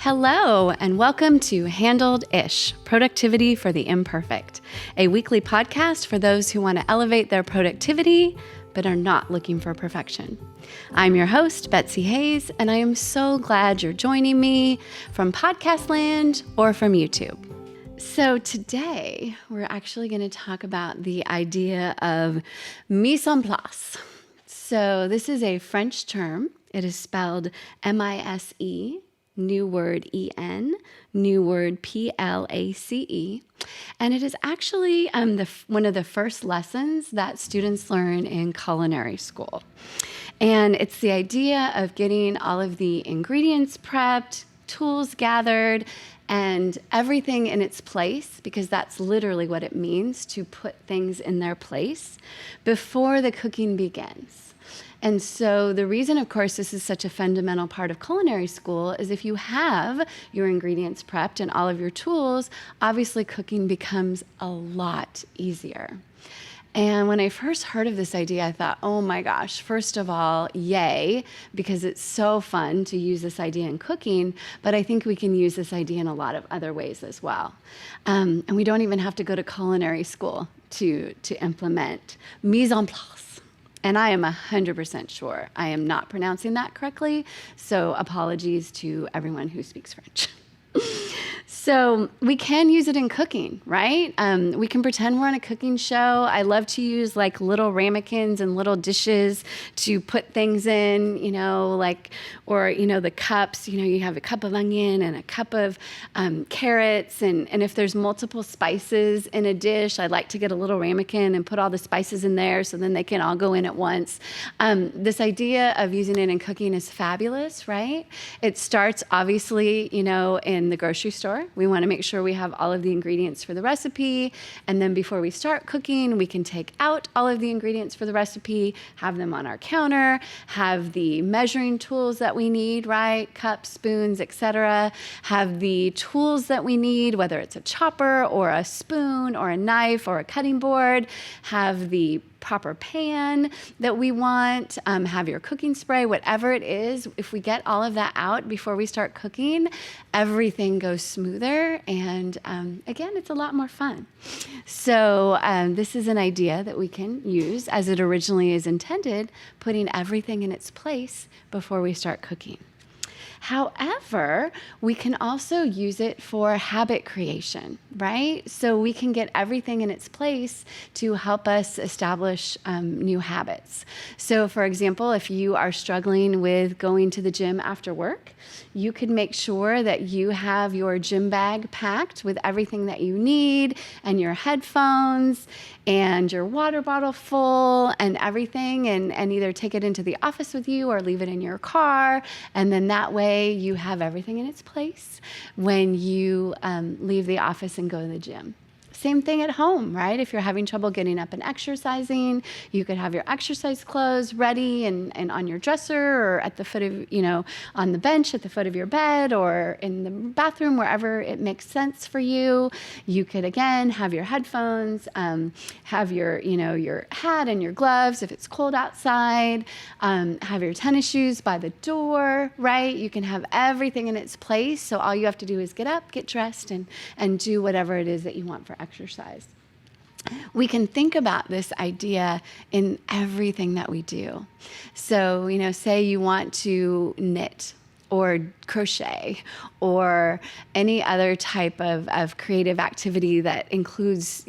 Hello, and welcome to Handled-ish, Productivity for the Imperfect, a weekly podcast for those who want to elevate their productivity but are not looking for perfection. I'm your host, Betsy Hayes, and I am so glad you're joining me from podcast land or from YouTube. So today, we're actually going to talk about the idea of mise en place. So this is a French term. It is spelled M-I-S-E, new word E-N, new word P-L-A-C-E. And it is actually one of the first lessons that students learn in culinary school. And it's the idea of getting all of the ingredients prepped, tools gathered, and everything in its place, because that's literally what it means to put things in their place before the cooking begins. And so the reason, of course, this is such a fundamental part of culinary school is if you have your ingredients prepped and all of your tools, obviously cooking becomes a lot easier. And when I first heard of this idea, I thought, oh my gosh, first of all, yay, because it's so fun to use this idea in cooking, but I think we can use this idea in a lot of other ways as well. And we don't even have to go to culinary school to implement mise en place. And I am 100% sure I am not pronouncing that correctly, so apologies to everyone who speaks French. So we can use it in cooking, right? We can pretend we're on a cooking show. I love to use like little ramekins and little dishes to put things in, or the cups, you have a cup of onion and a cup of carrots. And if there's multiple spices in a dish, I like to get a little ramekin and put all the spices in there so then they can all go in at once. This idea of using it in cooking is fabulous, right? It starts obviously, in the grocery store. We want to make sure we have all of the ingredients for the recipe. And then before we start cooking, we can take out all of the ingredients for the recipe, have them on our counter, have the measuring tools that we need, right? Cups, spoons, etc. Have the tools that we need, whether it's a chopper or a spoon or a knife or a cutting board, have the proper pan that we want, have your cooking spray, whatever it is. If we get all of that out before we start cooking, everything goes smoother. And again, it's a lot more fun. So this is an idea that we can use as it originally is intended, putting everything in its place before we start cooking. However, we can also use it for habit creation, right? So we can get everything in its place to help us establish new habits. So for example, if you are struggling with going to the gym after work, you could make sure that you have your gym bag packed with everything that you need and your headphones and your water bottle full and everything, and either take it into the office with you or leave it in your car. And then that way you have everything in its place when you leave the office and go to the gym. Same thing at home, right? If you're having trouble getting up and exercising, you could have your exercise clothes ready and on your dresser or at the foot of, on the bench at the foot of your bed or in the bathroom, wherever it makes sense for you. You could, again, have your headphones, have your hat and your gloves if it's cold outside, have your tennis shoes by the door, right? You can have everything in its place. So all you have to do is get up, get dressed, and do whatever it is that you want for exercise. We can think about this idea in everything that we do. So, say you want to knit or crochet or any other type of creative activity that includes,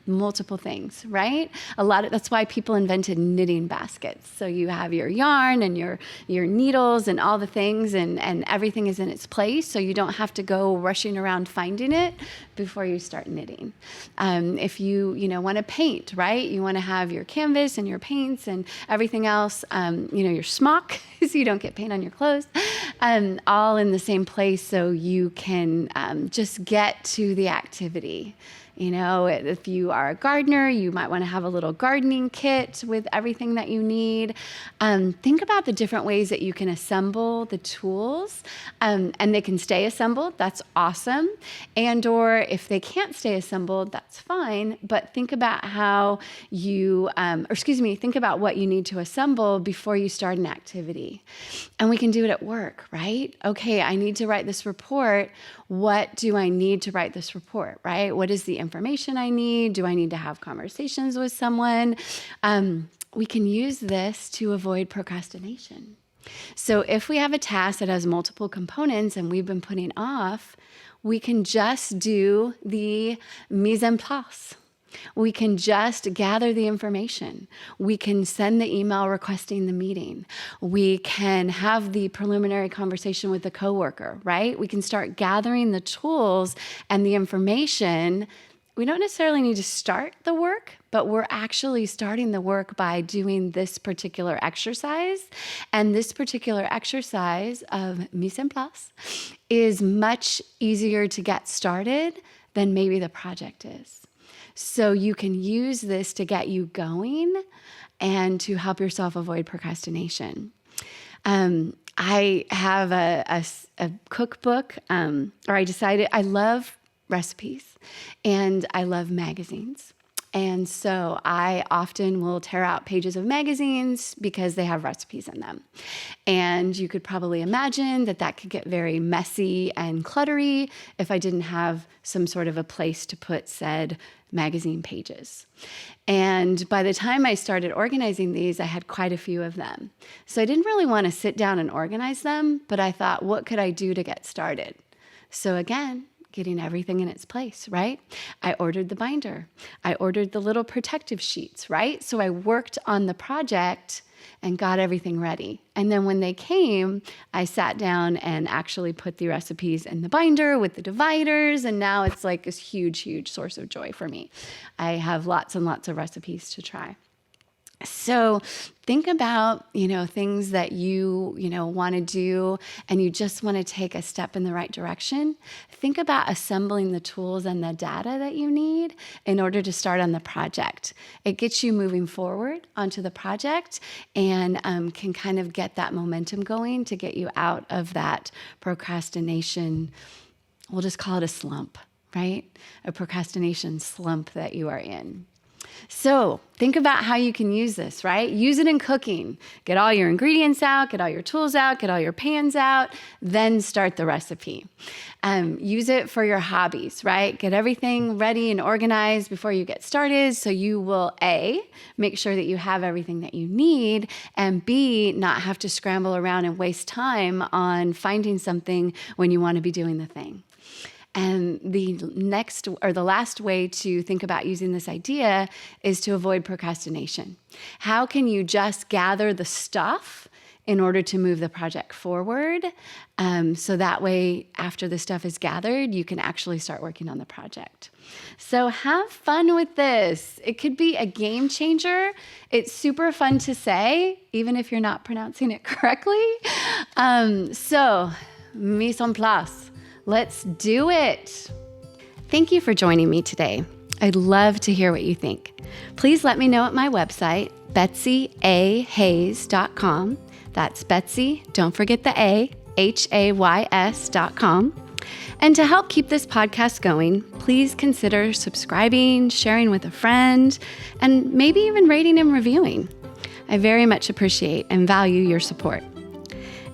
multiple things, right? That's why people invented knitting baskets. So you have your yarn and your needles and all the things and everything is in its place. So you don't have to go rushing around finding it before you start knitting. If you want to paint, right? You want to have your canvas and your paints and everything else, your smock so you don't get paint on your clothes, all in the same place so you can just get to the activity If you are a gardener, you might want to have a little gardening kit with everything that you need. Think about the different ways that you can assemble the tools, and they can stay assembled. That's awesome. Or if they can't stay assembled, that's fine. But think about think about what you need to assemble before you start an activity. And we can do it at work, right? Okay, I need to write this report. What do I need to write this report, right? What is the information I need? Do I need to have conversations with someone? We can use this to avoid procrastination. So if we have a task that has multiple components and we've been putting off, we can just do the mise en place. We can just gather the information. We can send the email requesting the meeting. We can have the preliminary conversation with the coworker, right? We can start gathering the tools and the information. We don't necessarily need to start the work, but we're actually starting the work by doing this particular exercise. And this particular exercise of mise en place is much easier to get started than maybe the project is. So you can use this to get you going and to help yourself avoid procrastination. I have a cookbook, I love recipes and I love magazines. And so I often will tear out pages of magazines because they have recipes in them. And you could probably imagine that could get very messy and cluttery if I didn't have some sort of a place to put said magazine pages. And by the time I started organizing these, I had quite a few of them. So I didn't really want to sit down and organize them, but I thought, what could I do to get started? So again, getting everything in its place, right? I ordered the binder. I ordered the little protective sheets, right? So I worked on the project and got everything ready. And then when they came, I sat down and actually put the recipes in the binder with the dividers. And now it's like this huge, huge source of joy for me. I have lots and lots of recipes to try. So think about, things that you want to do and you just want to take a step in the right direction. Think about assembling the tools and the data that you need in order to start on the project. It gets you moving forward onto the project and can kind of get that momentum going to get you out of that procrastination. We'll just call it a slump, right? A procrastination slump that you are in. So think about how you can use this, right? Use it in cooking. Get all your ingredients out, get all your tools out, get all your pans out, then start the recipe. Use it for your hobbies, right? Get everything ready and organized before you get started so you will, A, make sure that you have everything that you need, and B, not have to scramble around and waste time on finding something when you want to be doing the thing. And the last way to think about using this idea is to avoid procrastination. How can you just gather the stuff in order to move the project forward? So that way, after the stuff is gathered, you can actually start working on the project. So have fun with this. It could be a game changer. It's super fun to say, even if you're not pronouncing it correctly. So, mise en place. Let's do it. Thank you for joining me today. I'd love to hear what you think. Please let me know at my website, BetsyAHayes.com. That's Betsy, don't forget the A, HAYS.com. And to help keep this podcast going, please consider subscribing, sharing with a friend, and maybe even rating and reviewing. I very much appreciate and value your support.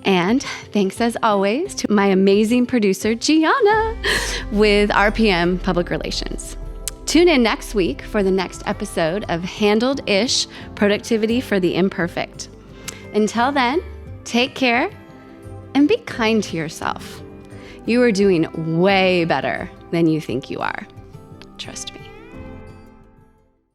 And thanks as always to my amazing producer, Gianna, with RPM Public Relations. Tune in next week for the next episode of Handled-ish, Productivity for the Imperfect. Until then, take care and be kind to yourself. You are doing way better than you think you are. Trust me.